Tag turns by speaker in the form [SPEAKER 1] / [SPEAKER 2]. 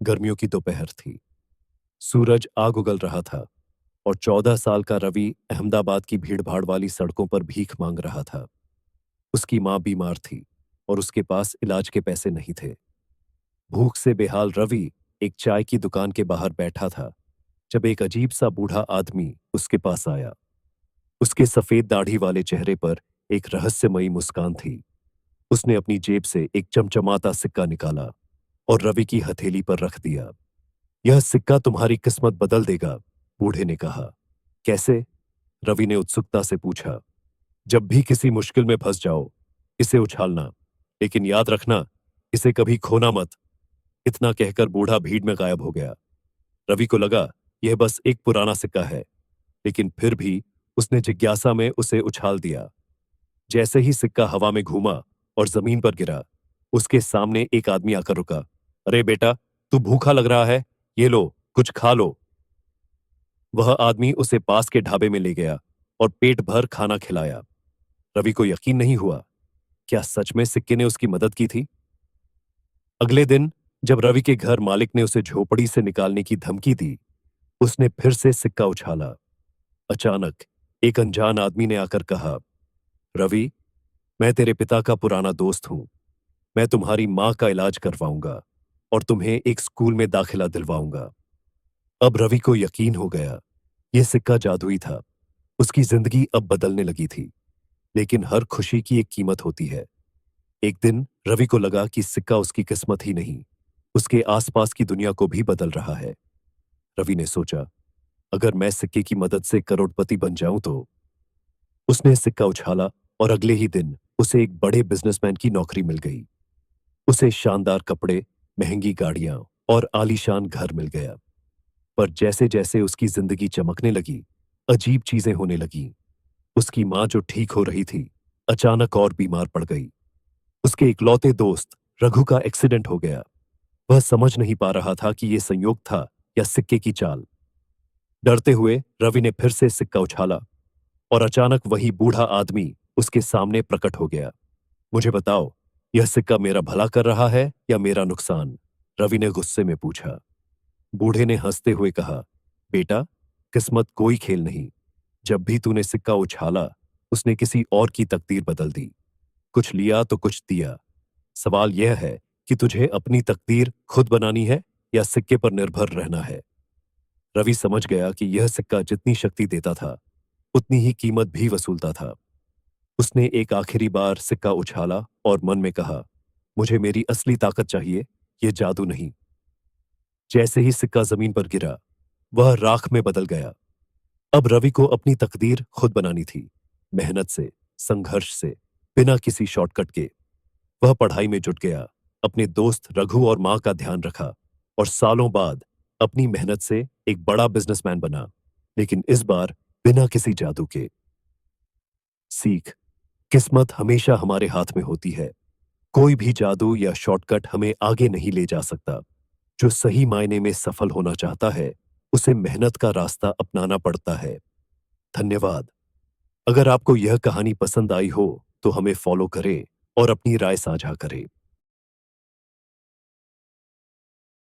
[SPEAKER 1] गर्मियों की दोपहर थी। सूरज आग उगल रहा था और 14 साल का रवि अहमदाबाद की भीड़भाड़ वाली सड़कों पर भीख मांग रहा था। उसकी मां बीमार थी और उसके पास इलाज के पैसे नहीं थे। भूख से बेहाल रवि एक चाय की दुकान के बाहर बैठा था जब एक अजीब सा बूढ़ा आदमी उसके पास आया। उसके सफेद दाढ़ी वाले चेहरे पर एक रहस्यमयी मुस्कान थी। उसने अपनी जेब से एक चमचमाता सिक्का निकाला और रवि की हथेली पर रख दिया। यह सिक्का तुम्हारी किस्मत बदल देगा, बूढ़े ने कहा। कैसे? रवि ने उत्सुकता से पूछा। जब भी किसी मुश्किल में फंस जाओ, इसे उछालना, लेकिन याद रखना, इसे कभी खोना मत। इतना कहकर बूढ़ा भीड़ में गायब हो गया। रवि को लगा यह बस एक पुराना सिक्का है, लेकिन फिर भी उसने जिज्ञासा में उसे उछाल दिया। जैसे ही सिक्का हवा में घूमा और जमीन पर गिरा, उसके सामने एक आदमी आकर रुका। अरे बेटा, तू भूखा लग रहा है, ये लो, कुछ खा लो। वह आदमी उसे पास के ढाबे में ले गया और पेट भर खाना खिलाया। रवि को यकीन नहीं हुआ। क्या सच में सिक्के ने उसकी मदद की थी? अगले दिन जब रवि के घर मालिक ने उसे झोपड़ी से निकालने की धमकी दी, उसने फिर से सिक्का उछाला। अचानक एक अनजान आदमी ने आकर कहा, रवि, मैं तेरे पिता का पुराना दोस्त हूं। मैं तुम्हारी मां का इलाज करवाऊंगा और तुम्हें एक स्कूल में दाखिला दिलवाऊंगा। अब रवि को यकीन हो गया, यह सिक्का जादुई था। उसकी जिंदगी अब बदलने लगी थी। लेकिन हर खुशी की एक कीमत होती है। एक दिन रवि को लगा कि सिक्का उसकी किस्मत ही नहीं, उसके आसपास की दुनिया को भी बदल रहा है। रवि ने सोचा, अगर मैं सिक्के की मदद से करोड़पति बन जाऊं तो। उसने सिक्का उछाला और अगले ही दिन उसे एक बड़े बिजनेसमैन की नौकरी मिल गई। उसे शानदार कपड़े, महंगी गाड़ियां और आलीशान घर मिल गया। पर जैसे जैसे उसकी जिंदगी चमकने लगी, अजीब चीजें होने लगीं। उसकी मां जो ठीक हो रही थी, अचानक और बीमार पड़ गई। उसके इकलौते दोस्त रघु का एक्सीडेंट हो गया। वह समझ नहीं पा रहा था कि यह संयोग था या सिक्के की चाल। डरते हुए रवि ने फिर से सिक्का उछाला और अचानक वही बूढ़ा आदमी उसके सामने प्रकट हो गया। मुझे बताओ, यह सिक्का मेरा भला कर रहा है या मेरा नुकसान? रवि ने गुस्से में पूछा। बूढ़े ने हंसते हुए कहा, बेटा, किस्मत कोई खेल नहीं। जब भी तूने सिक्का उछाला, उसने किसी और की तकदीर बदल दी। कुछ लिया तो कुछ दिया। सवाल यह है कि तुझे अपनी तकदीर खुद बनानी है या सिक्के पर निर्भर रहना है। रवि समझ गया कि यह सिक्का जितनी शक्ति देता था, उतनी ही कीमत भी वसूलता था। उसने एक आखिरी बार सिक्का उछाला और मन में कहा, मुझे मेरी असली ताकत चाहिए, यह जादू नहीं। जैसे ही सिक्का जमीन पर गिरा, वह राख में बदल गया। अब रवि को अपनी तकदीर खुद बनानी थी, मेहनत से, संघर्ष से, बिना किसी शॉर्टकट के। वह पढ़ाई में जुट गया, अपने दोस्त रघु और मां का ध्यान रखा और सालों बाद अपनी मेहनत से एक बड़ा बिजनेसमैन बना, लेकिन इस बार बिना किसी जादू के। सीख, किस्मत हमेशा हमारे हाथ में होती है। कोई भी जादू या शॉर्टकट हमें आगे नहीं ले जा सकता। जो सही मायने में सफल होना चाहता है, उसे मेहनत का रास्ता अपनाना पड़ता है। धन्यवाद। अगर आपको यह कहानी पसंद आई हो तो हमें फॉलो करें और अपनी राय साझा करें।